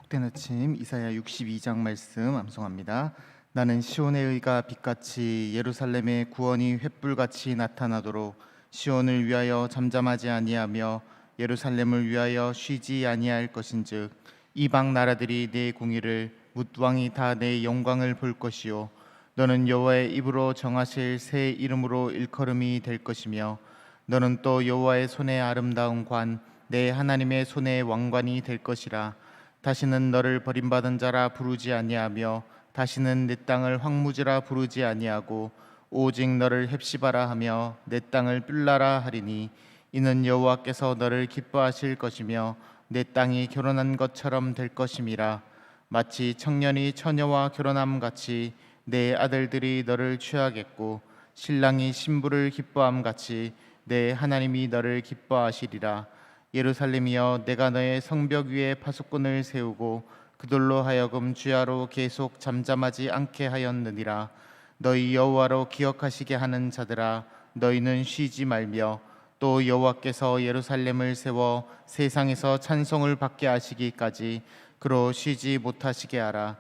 복된 아침 이사야 62장 말씀 암송합니다. 나는 시온의 의가 빛같이 예루살렘의 구원이 횃불같이 나타나도록 시온을 위하여 잠잠하지 아니하며 예루살렘을 위하여 쉬지 아니할 것인즉 이방 나라들이 내 공의를 뭇 왕이 다 내 영광을 볼 것이요 너는 여호와의 입으로 정하실 새 이름으로 일컬음이 될 것이며 너는 또 여호와의 손의 아름다운 관 내 하나님의 손의 왕관이 될 것이라. 다시는 너를 버림받은 자라 부르지 아니하며 다시는 내 땅을 황무지라 부르지 아니하고 오직 너를 헵시바라 하며 내 땅을 뿔라라 하리니 이는 여호와께서 너를 기뻐하실 것이며 내 땅이 결혼한 것처럼 될 것임이라. 마치 청년이 처녀와 결혼함 같이 내 아들들이 너를 취하겠고 신랑이 신부를 기뻐함 같이 내 하나님이 너를 기뻐하시리라. 예루살렘이여, 내가 너의 성벽 위에 파수꾼을 세우고 그들로 하여금 주야로 계속 잠잠하지 않게 하였느니라. 너희 여호와로 기억하시게 하는 자들아, 너희는 쉬지 말며 또 여호와께서 예루살렘을 세워 세상에서 찬송을 받게 하시기까지 그로 쉬지 못하시게 하라.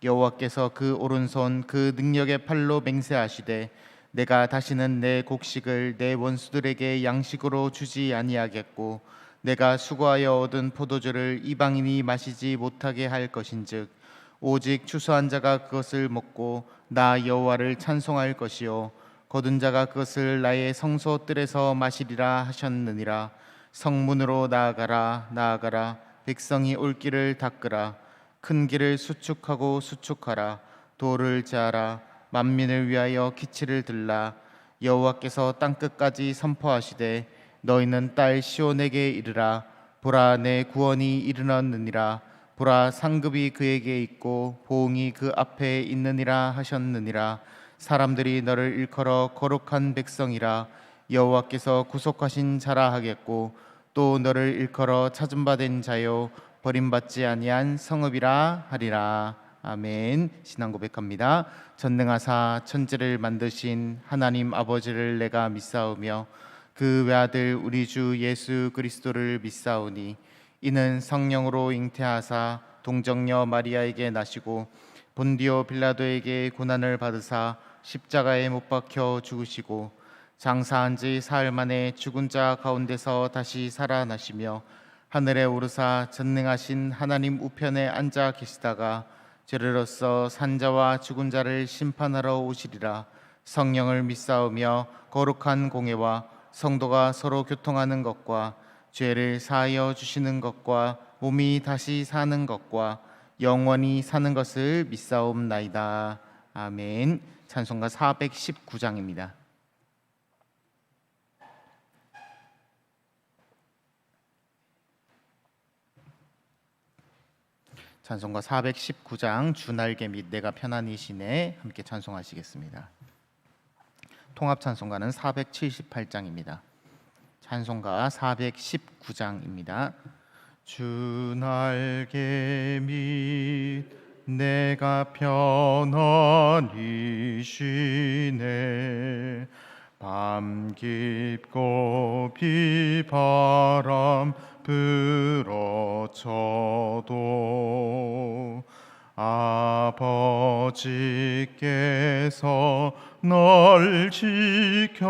여호와께서 그 오른손 그 능력의 팔로 맹세하시되 내가 다시는 내 곡식을 내 원수들에게 양식으로 주지 아니하겠고 내가 수고하여 얻은 포도주를 이방인이 마시지 못하게 할 것인즉 오직 추수한 자가 그것을 먹고 나 여호와를 찬송할 것이요 거둔 자가 그것을 나의 성소뜰에서 마시리라 하셨느니라. 성문으로 나아가라 나아가라. 백성이 올 길을 닦으라. 큰 길을 수축하고 수축하라. 돌을 제하라. 만민을 위하여 기치를 들라. 여호와께서 땅끝까지 선포하시되 너희는 딸 시온에게 이르라. 보라, 내 구원이 이르렀느니라. 보라, 상급이 그에게 있고 보응이 그 앞에 있느니라 하셨느니라. 사람들이 너를 일컬어 거룩한 백성이라. 여호와께서 구속하신 자라 하겠고 또 너를 일컬어 찾은 바 된 자요 버림받지 아니한 성읍이라 하리라. 아멘. 신앙 고백합니다. 전능하사 천지를 만드신 하나님 아버지를 내가 믿사오며 그 외아들 우리 주 예수 그리스도를 믿사오니 이는 성령으로 잉태하사 동정녀 마리아에게 나시고 본디오 빌라도에게 고난을 받으사 십자가에 못 박혀 죽으시고 장사한 지 사흘 만에 죽은 자 가운데서 다시 살아나시며 하늘에 오르사 전능하신 하나님 우편에 앉아 계시다가 죄로서 산자와 죽은 자를 심판하러 오시리라. 성령을 믿사오며 거룩한 공예와 성도가 서로 교통하는 것과 죄를 사하여 주시는 것과 몸이 다시 사는 것과 영원히 사는 것을 믿사옵나이다. 아멘. 찬송가 419장입니다. 찬송가 419장 주날개 및 내가 편안히 쉬네 함께 찬송하시겠습니다. 통합 찬송가는 478장입니다. 찬송가 419장입니다. 주 날개 및 내가 편안히 쉬네. 밤 깊고 비바람 불어쳐도 아버지께서 널 지켜주시니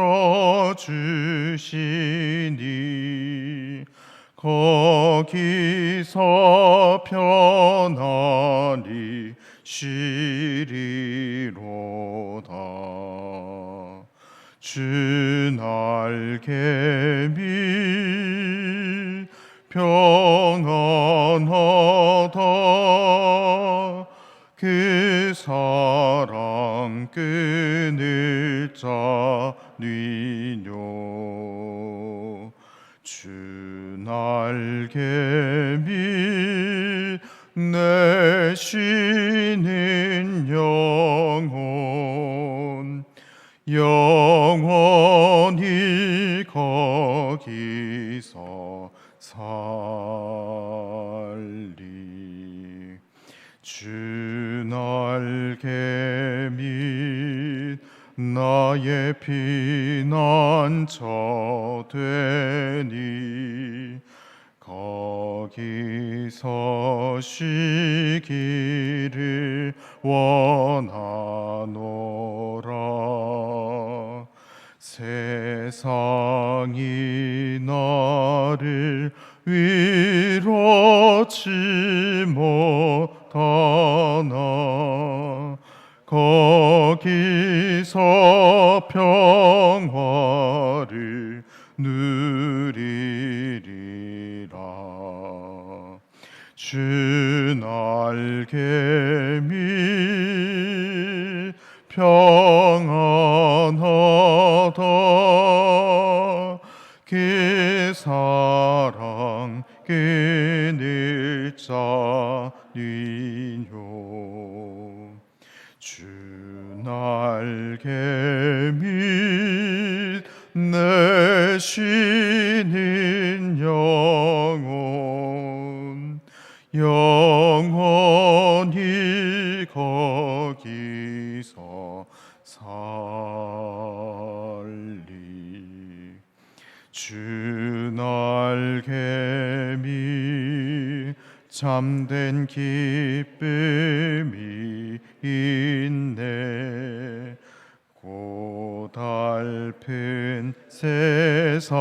거기서 편안히 쉬리로다. 주 날개 밑 평안하다. 그 사랑 끊을 자니뇨. 주 날개 밑 내 쉬는 영혼 영원히 거기서 살리. 주 날개 밑 나의 피난처 되니 거기서 거기서 쉬기를 원하노라. 세상이 나를 위로치 못하나 거기서 평화를 누리리라. 주 날개 밑 평안하다. 그 사랑 그늘 자니뇨. 주 날개 밑 내 쉬는 영혼 영원히 거기서 살리. 주 날개 밑 참된 기쁨이 있네. 고달픈 세상길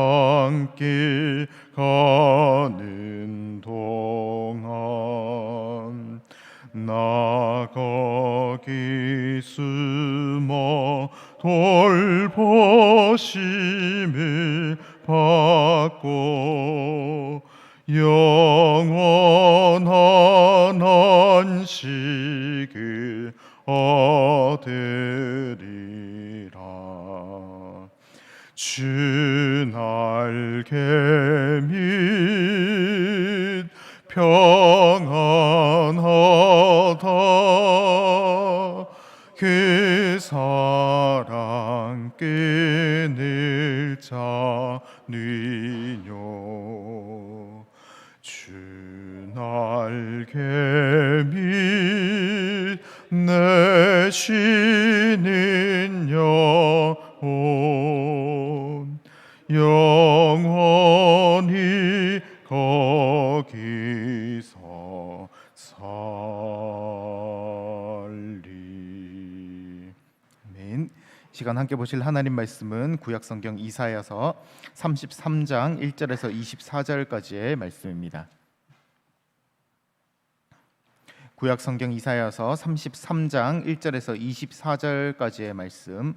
가는 동안 나 거기 숨어 돌보심을 받고 영원한 안식을 얻으리라. 주 날개 밑 평안하다. 그 사랑 끈을 자니뇨. 주 날개 밑 내 쉬는 영혼 영원히 거기서 살리. 아멘. 시간 함께 보실 하나님 말씀은 구약성경 이사야서 33장 1절에서 24절까지의 말씀입니다. 구약성경 이사야서 33장 1절에서 24절까지의 말씀,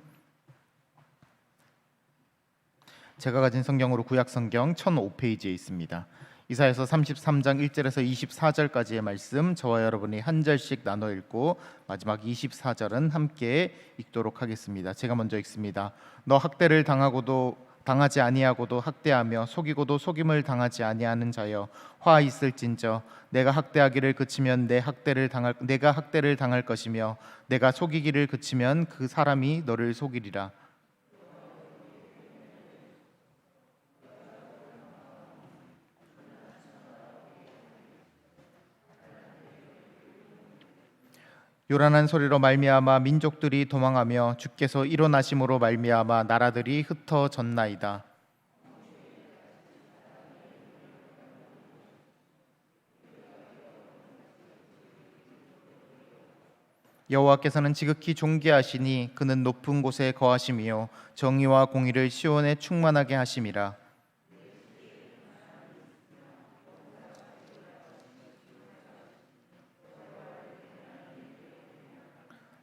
제가 가진 성경으로 구약성경 1005페이지에 있습니다. 이사야서 33장 1절에서 24절까지의 말씀, 저와 여러분이 한 절씩 나눠 읽고 마지막 24절은 함께 읽도록 하겠습니다. 제가 먼저 읽습니다. 너 학대를 당하지 아니하고도 학대하며 속이고도 속임을 당하지 아니하는 자여, 화 있을진저. 내가 학대하기를 그치면 내가 학대를 당할 것이며 내가 속이기를 그치면 그 사람이 너를 속이리라. 요란한 소리로 말미암아 민족들이 도망하며 주께서 일어나심으로 말미암아 나라들이 흩어졌나이다. 여호와께서는 지극히 존귀하시니 그는 높은 곳에 거하심이요 정의와 공의를 시온에 충만하게 하심이라.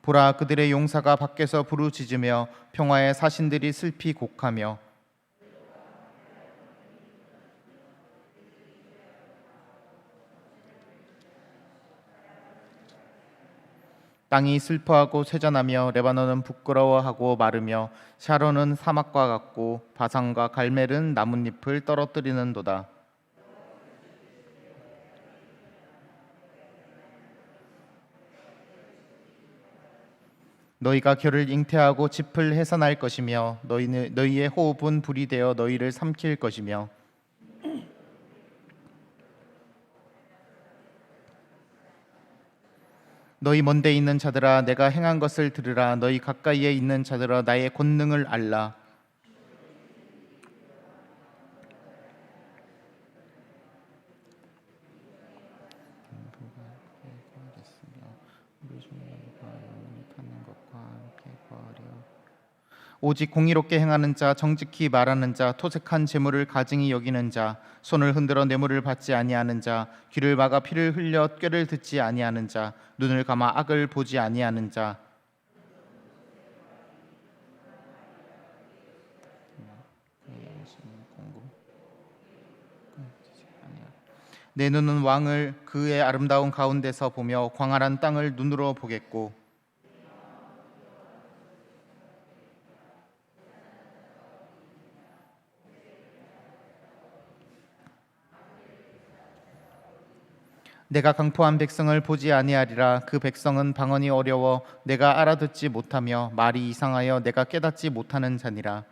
보라, 그들의 용사가 밖에서 부르짖으며 평화의 사신들이 슬피 곡하며, 땅이 슬퍼하고 쇠잔하며 레바논은 부끄러워하고 마르며 샤론은 사막과 같고 바산과 갈멜은 나뭇잎을 떨어뜨리는도다. 너희가 결을 잉태하고 짚을 해산할 것이며 너희의 호흡은 불이 되어 너희를 삼킬 것이며 너희 먼데 있는 자들아 내가 행한 것을 들으라. 너희 가까이에 있는 자들아 나의 권능을 알라. 오직 공의롭게 행하는 자, 정직히 말하는 자, 토색한 재물을 가증히 여기는 자, 손을 흔들어 뇌물을 받지 아니하는 자, 귀를 막아 피를 흘려 꾀를 듣지 아니하는 자, 눈을 감아 악을 보지 아니하는 자. 내 눈은 왕을 그의 아름다운 가운데서 보며 광활한 땅을 눈으로 보겠고, 내가 강포한 백성을 보지 아니하리라. 그 백성은 방언이 어려워 내가 알아듣지 못하며 말이 이상하여 내가 깨닫지 못하는 자니라.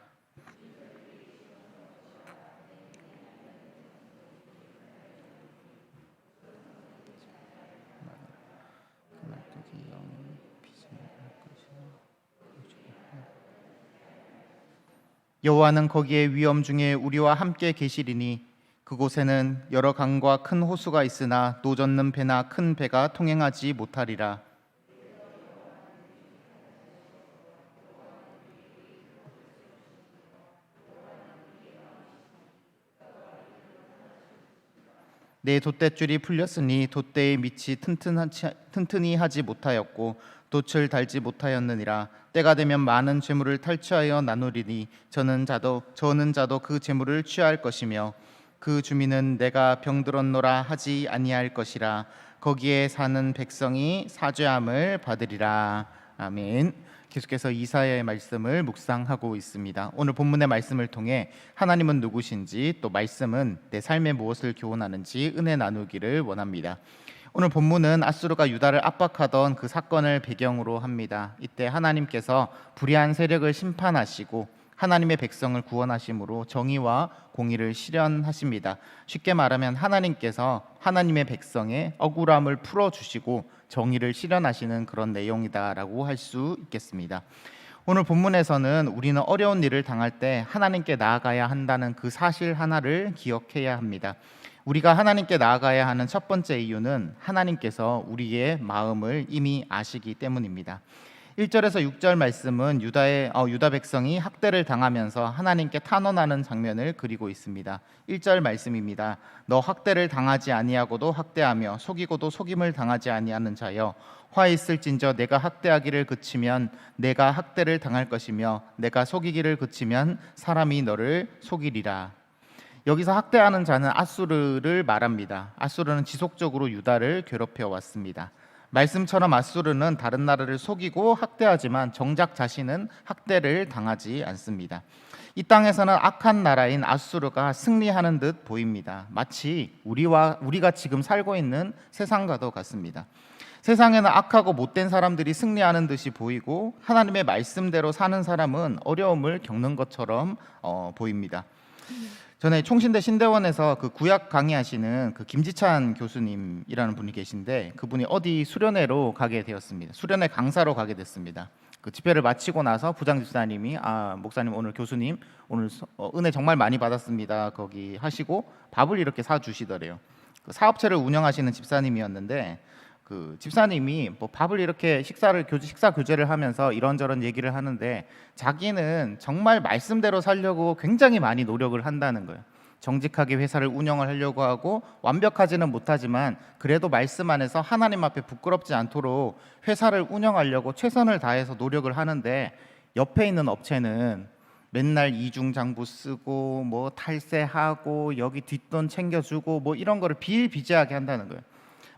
여호와는 거기에 위엄 중에 우리와 함께 계시리니 그곳에는 여러 강과 큰 호수가 있으나 노젓는 배나 큰 배가 통행하지 못하리라. 내 돛대줄이 풀렸으니 돛대의 밑이 튼튼히 하지 못하였고 돛을 달지 못하였느니라. 때가 되면 많은 재물을 탈취하여 나누리니 저는 자도 그 재물을 취할 것이며 그 주민은 내가 병들었노라 하지 아니할 것이라. 거기에 사는 백성이 사죄함을 받으리라. 아멘. 계속해서 이사야의 말씀을 묵상하고 있습니다. 오늘 본문의 말씀을 통해 하나님은 누구신지, 또 말씀은 내 삶에 무엇을 교훈하는지 은혜 나누기를 원합니다. 오늘 본문은 아수르가 유다를 압박하던 그 사건을 배경으로 합니다. 이때 하나님께서 불의한 세력을 심판하시고 하나님의 백성을 구원하심으로 정의와 공의를 실현하십니다. 쉽게 말하면 하나님께서 하나님의 백성의 억울함을 풀어주시고 정의를 실현하시는 그런 내용이다라고 할 수 있겠습니다. 오늘 본문에서는 우리는 어려운 일을 당할 때 하나님께 나아가야 한다는 그 사실 하나를 기억해야 합니다. 우리가 하나님께 나아가야 하는 첫 번째 이유는 하나님께서 우리의 마음을 이미 아시기 때문입니다. 1절에서 6절 말씀은 유다 백성이 학대를 당하면서 하나님께 탄원하는 장면을 그리고 있습니다. 1절 말씀입니다. 너 학대를 당하지 아니하고도 학대하며 속이고도 속임을 당하지 아니하는 자여, 화 있을진저 내가 학대하기를 그치면 내가 학대를 당할 것이며 내가 속이기를 그치면 사람이 너를 속이리라. 여기서 학대하는 자는 아수르를 말합니다. 아수르는 지속적으로 유다를 괴롭혀 왔습니다. 말씀처럼 아수르는 다른 나라를 속이고 학대하지만 정작 자신은 학대를 당하지 않습니다. 이 땅에서는 악한 나라인 아수르가 승리하는 듯 보입니다. 마치 우리가 지금 살고 있는 세상과도 같습니다. 세상에는 악하고 못된 사람들이 승리하는 듯이 보이고 하나님의 말씀대로 사는 사람은 어려움을 겪는 것처럼 보입니다. 전에 총신대 신대원에서 그 구약 강의하시는 그 김지찬 교수님이라는 분이 계신데, 그분이 어디 수련회로 가게 되었습니다. 수련회 강사로 가게 됐습니다. 그 집회를 마치고 나서 부장 집사님이 목사님 오늘 교수님 오늘 은혜 정말 많이 받았습니다. 거기 하시고 밥을 이렇게 사 주시더래요. 그 사업체를 운영하시는 집사님이었는데 그 집사님이 뭐 밥을 이렇게 식사 교제를 하면서 이런저런 얘기를 하는데 자기는 정말 말씀대로 살려고 굉장히 많이 노력을 한다는 거예요. 정직하게 회사를 운영을 하려고 하고 완벽하지는 못하지만 그래도 말씀 안에서 하나님 앞에 부끄럽지 않도록 회사를 운영하려고 최선을 다해서 노력을 하는데, 옆에 있는 업체는 맨날 이중장부 쓰고 뭐 탈세하고 여기 뒷돈 챙겨주고 뭐 이런 거를 비일비재하게 한다는 거예요.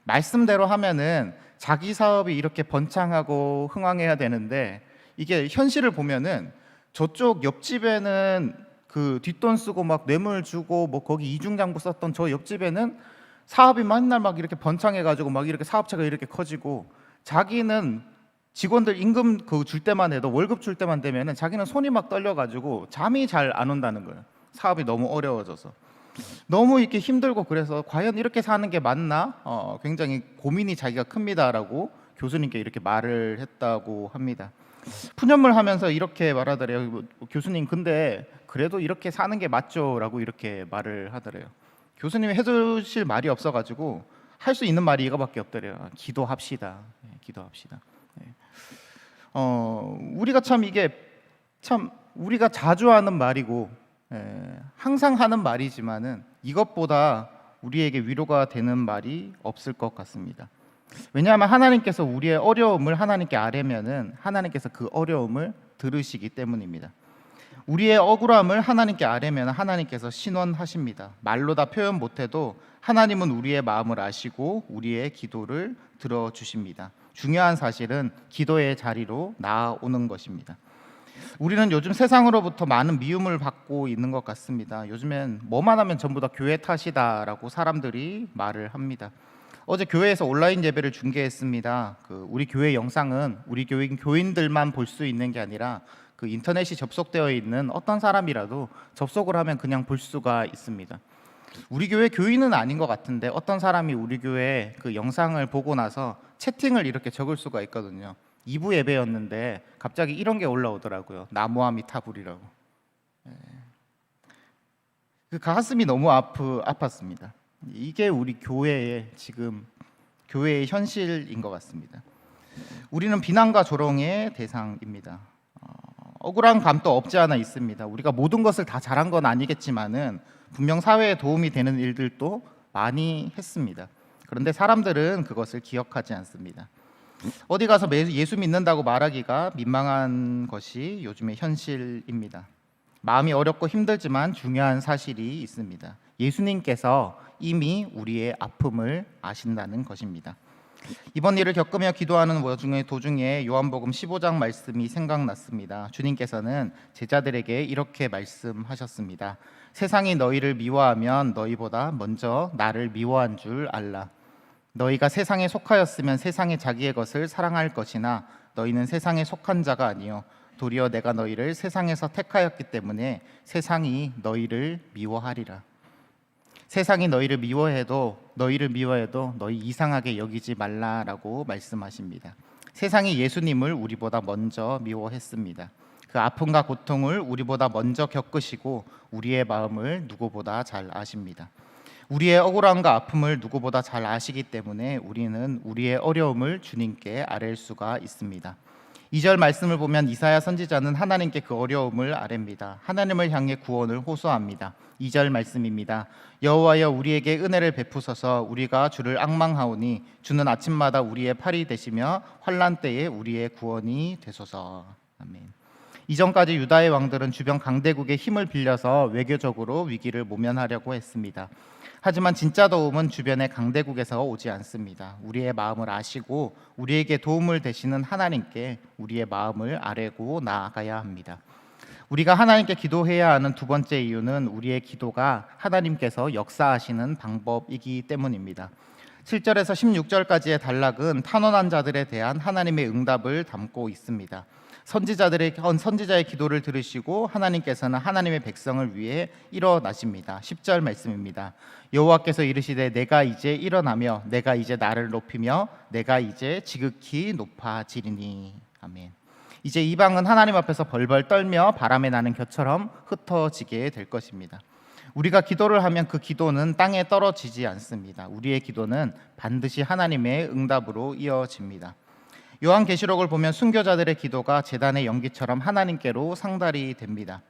말씀대로 하면은 자기 사업이 이렇게 번창하고 흥왕해야 되는데, 이게 현실을 보면은 저쪽 옆집에는 그 뒷돈 쓰고 막 뇌물 주고 뭐 거기 이중장부 썼던 저 옆집에는 사업이 맨날 막 이렇게 번창해가지고 막 이렇게 사업체가 이렇게 커지고, 자기는 직원들 임금 그 줄 때만 해도 월급 줄 때만 되면은 자기는 손이 막 떨려가지고 잠이 잘 안 온다는 거예요. 사업이 너무 어려워져서. 너무 이렇게 힘들고, 그래서 과연 이렇게 사는 게 맞나? 굉장히 고민이 자기가 큽니다라고 교수님께 이렇게 말을 했다고 합니다. 푸념을 하면서 이렇게 말하더래요. 교수님 근데 그래도 이렇게 사는 게 맞죠라고 이렇게 말을 하더래요. 교수님이 해주실 말이 없어가지고 할 수 있는 말이 이거밖에 없더래요. 기도합시다. 기도합시다. 우리가 참 이게 참 우리가 자주 하는 말이고 항상 하는 말이지만은 이것보다 우리에게 위로가 되는 말이 없을 것 같습니다. 왜냐하면 하나님께서 우리의 어려움을 하나님께 아뢰면은 하나님께서 그 어려움을 들으시기 때문입니다. 우리의 억울함을 하나님께 아뢰면 하나님께서 신원하십니다. 말로 다 표현 못해도 하나님은 우리의 마음을 아시고 우리의 기도를 들어주십니다. 중요한 사실은 기도의 자리로 나아오는 것입니다. 우리는 요즘 세상으로부터 많은 미움을 받고 있는 것 같습니다. 요즘엔 뭐만 하면 전부 다 교회 탓이다라고 사람들이 말을 합니다. 어제 교회에서 온라인 예배를 중계했습니다. 우리 교회 영상은 우리 교인들만 볼 수 있는 게 아니라 그 인터넷이 접속되어 있는 어떤 사람이라도 접속을 하면 그냥 볼 수가 있습니다. 우리 교회 교인은 아닌 것 같은데 어떤 사람이 우리 교회 그 영상을 보고 나서 채팅을 이렇게 적을 수가 있거든요. 2부 예배였는데 갑자기 이런 게 올라오더라고요. 나무아미타불이라고. 그 가슴이 너무 아팠습니다. 이게 우리 교회의 지금 교회의 현실인 것 같습니다. 우리는 비난과 조롱의 대상입니다. 억울한 감도 없지 않아 있습니다. 우리가 모든 것을 다 잘한 건 아니겠지만은 분명 사회에 도움이 되는 일들도 많이 했습니다. 그런데 사람들은 그것을 기억하지 않습니다. 어디 가서 예수 믿는다고 말하기가 민망한 것이 요즘의 현실입니다. 마음이 어렵고 힘들지만 중요한 사실이 있습니다. 예수님께서 이미 우리의 아픔을 아신다는 것입니다. 이번 일을 겪으며 기도하는 도중에 요한복음 15장 말씀이 생각났습니다. 주님께서는 제자들에게 이렇게 말씀하셨습니다. 세상이 너희를 미워하면 너희보다 먼저 나를 미워한 줄 알라. 너희가 세상에 속하였으면 세상이 자기의 것을 사랑할 것이나 너희는 세상에 속한 자가 아니요 도리어 내가 너희를 세상에서 택하였기 때문에 세상이 너희를 미워하리라. 세상이 너희를 미워해도 너희 이상하게 여기지 말라라고 말씀하십니다. 세상이 예수님을 우리보다 먼저 미워했습니다. 그 아픔과 고통을 우리보다 먼저 겪으시고 우리의 마음을 누구보다 잘 아십니다. 우리의 억울함과 아픔을 누구보다 잘 아시기 때문에 우리는 우리의 어려움을 주님께 아뢰 수가 있습니다. 2절 말씀을 보면 이사야 선지자는 하나님께 그 어려움을 아뢰입니다. 하나님을 향해 구원을 호소합니다. 2절 말씀입니다. 여호와여 우리에게 은혜를 베푸소서. 우리가 주를 앙망하오니 주는 아침마다 우리의 팔이 되시며 환난 때에 우리의 구원이 되소서. 아멘. 이전까지 유다의 왕들은 주변 강대국의 힘을 빌려서 외교적으로 위기를 모면하려고 했습니다. 하지만 진짜 도움은 주변의 강대국에서 오지 않습니다. 우리의 마음을 아시고 우리에게 도움을 되시는 하나님께 우리의 마음을 아뢰고 나아가야 합니다. 우리가 하나님께 기도해야 하는 두 번째 이유는 우리의 기도가 하나님께서 역사하시는 방법이기 때문입니다. 7절에서 16절까지의 단락은 탄원한 자들에 대한 하나님의 응답을 담고 있습니다. 선지자의 기도를 들으시고 하나님께서는 하나님의 백성을 위해 일어나십니다. 10절 말씀입니다. 여호와께서 이르시되 내가 이제 일어나며 내가 이제 나를 높이며 내가 이제 지극히 높아지리니. 아멘. 이제 이방은 하나님 앞에서 벌벌 떨며 바람에 나는 겨처럼 흩어지게 될 것입니다. 우리가 기도를 하면 그 기도는 땅에 떨어지지 않습니다. 우리의 기도는 반드시 하나님의 응답으로 이어집니다. 요한계시록을 보면 순교자들의 기도가 제단의 연기처럼 하나님께로 상달이 됩니다.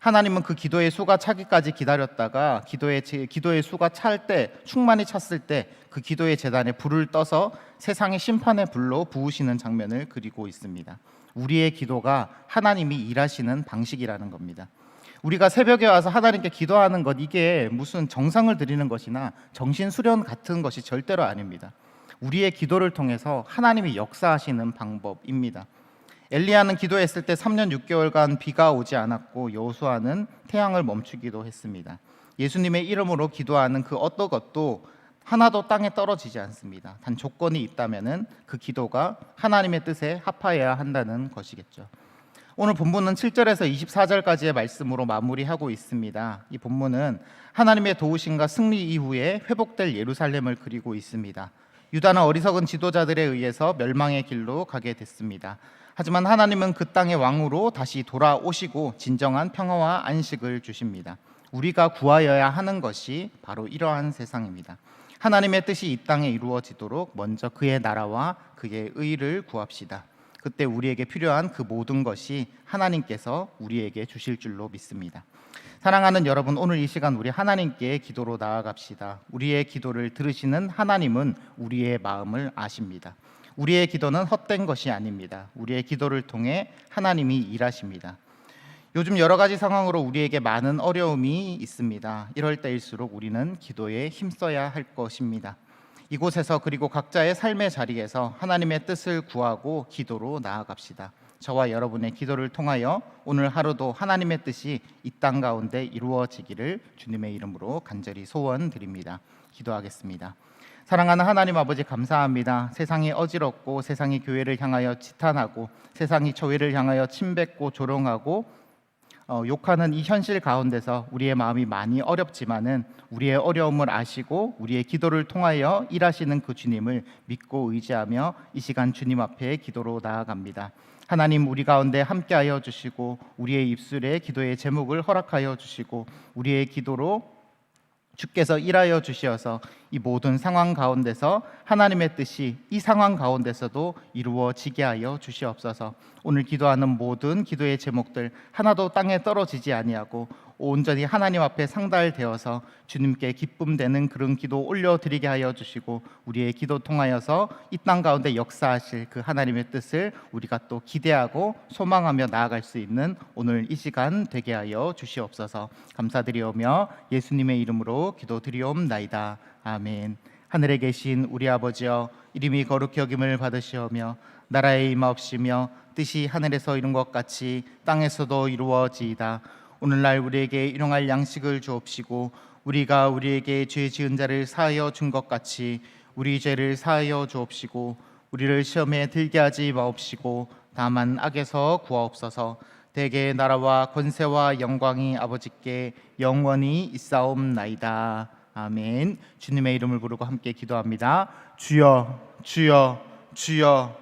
하나님은 그 기도의 수가 차기까지 기다렸다가 기도의 수가 찰 때, 충만히 찼을 때 그 기도의 제단에 불을 떠서 세상의 심판의 불로 부으시는 장면을 그리고 있습니다. 우리의 기도가 하나님이 일하시는 방식이라는 겁니다. 우리가 새벽에 와서 하나님께 기도하는 것, 이게 무슨 정상을 드리는 것이나 정신수련 같은 것이 절대로 아닙니다. 우리의 기도를 통해서 하나님이 역사하시는 방법입니다. 엘리야는 기도했을 때 3년 6개월간 비가 오지 않았고 여호수아는 태양을 멈추기도 했습니다. 예수님의 이름으로 기도하는 그 어떤 것도 하나도 땅에 떨어지지 않습니다. 단 조건이 있다면은 그 기도가 하나님의 뜻에 합하여야 한다는 것이겠죠. 오늘 본문은 7절에서 24절까지의 말씀으로 마무리하고 있습니다. 이 본문은 하나님의 도우심과 승리 이후에 회복될 예루살렘을 그리고 있습니다. 유다는 어리석은 지도자들에 의해서 멸망의 길로 가게 됐습니다. 하지만 하나님은 그 땅의 왕으로 다시 돌아오시고 진정한 평화와 안식을 주십니다. 우리가 구하여야 하는 것이 바로 이러한 세상입니다. 하나님의 뜻이 이 땅에 이루어지도록 먼저 그의 나라와 그의 의를 구합시다. 그때 우리에게 필요한 그 모든 것이 하나님께서 우리에게 주실 줄로 믿습니다. 사랑하는 여러분, 오늘 이 시간 우리 하나님께 기도로 나아갑시다. 우리의 기도를 들으시는 하나님은 우리의 마음을 아십니다. 우리의 기도는 헛된 것이 아닙니다. 우리의 기도를 통해 하나님이 일하십니다. 요즘 여러 가지 상황으로 우리에게 많은 어려움이 있습니다. 이럴 때일수록 우리는 기도에 힘써야 할 것입니다. 이곳에서 그리고 각자의 삶의 자리에서 하나님의 뜻을 구하고 기도로 나아갑시다. 저와 여러분의 기도를 통하여 오늘 하루도 하나님의 뜻이 이 땅 가운데 이루어지기를 주님의 이름으로 간절히 소원드립니다. 기도하겠습니다. 사랑하는 하나님 아버지, 감사합니다. 세상이 어지럽고 세상이 교회를 향하여 지탄하고 세상이 교회를 향하여 침뱉고 조롱하고 욕하는 이 현실 가운데서 우리의 마음이 많이 어렵지만은 우리의 어려움을 아시고 우리의 기도를 통하여 일하시는 그 주님을 믿고 의지하며 이 시간 주님 앞에 기도로 나아갑니다. 하나님, 우리 가운데 함께하여 주시고 우리의 입술에 기도의 제목을 허락하여 주시고 우리의 기도로 주께서 일하여 주시어서 이 모든 상황 가운데서 하나님의 뜻이 이 상황 가운데서도 이루어지게 하여 주시옵소서. 오늘 기도하는 모든 기도의 제목들 하나도 땅에 떨어지지 아니하고 온전히 하나님 앞에 상달되어서 주님께 기쁨 되는 그런 기도 올려드리게 하여 주시고 우리의 기도 통하여서 이 땅 가운데 역사하실 그 하나님의 뜻을 우리가 또 기대하고 소망하며 나아갈 수 있는 오늘 이 시간 되게 하여 주시옵소서. 감사드리오며 예수님의 이름으로 기도드리옵나이다. 아멘. 하늘에 계신 우리 아버지여, 이름이 거룩히 여김을 받으시오며 나라의 임하옵시며 뜻이 하늘에서 이룬 것 같이 땅에서도 이루어지이다. 오늘날 우리에게 일용할 양식을 주옵시고 우리가 우리에게 죄 지은 자를 사하여 준 것 같이 우리 죄를 사하여 주옵시고 우리를 시험에 들게 하지 마옵시고 다만 악에서 구하옵소서. 대개 나라와 권세와 영광이 아버지께 영원히 있사옵나이다. 아멘. 주님의 이름을 부르고 함께 기도합니다. 주여, 주여, 주여.